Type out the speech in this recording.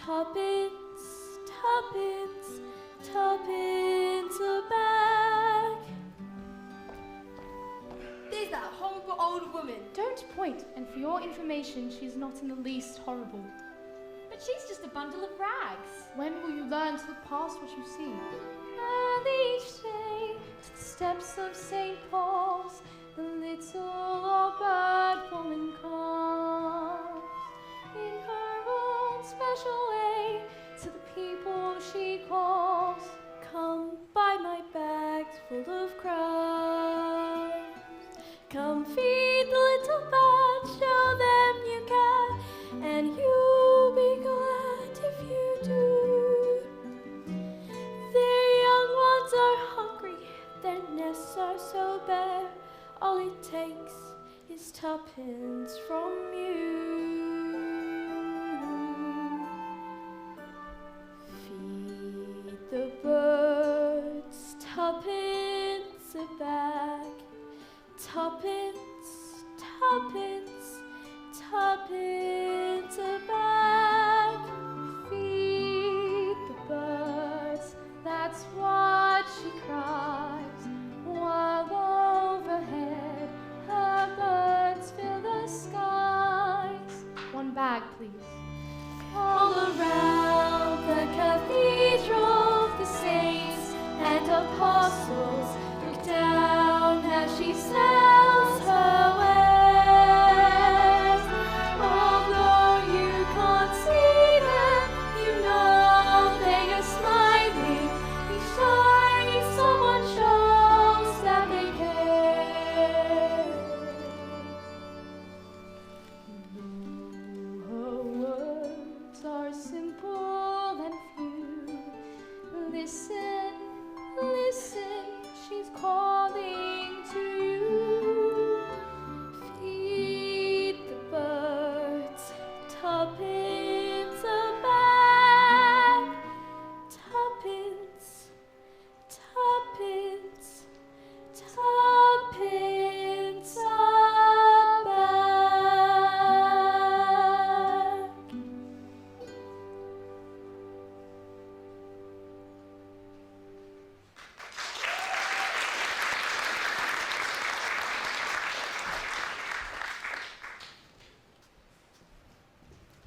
Tuppence, tuppence, tuppence a bag. There's that horrible old woman. Don't point, and for your information, she's not in the least horrible. But she's just a bundle of rags. When will you learn to look past what you see? And each day, to the steps of St. Paul's, the little old bird woman comes in her own special way to the people she calls. Come buy my bags full of crumbs. Come feed the little birds, show them you care, and you'll be glad if you do. Their young ones are hungry, their nests are so bare. All it takes is tuppence from you. Feed the birds, tuppence a bag. Tuppence, tuppence, tuppence a bag. Feed the birds, that's what she cries, while overhead her birds fill the skies. One bag, please. All around the cathedral, the saints and apostles look down as she sells her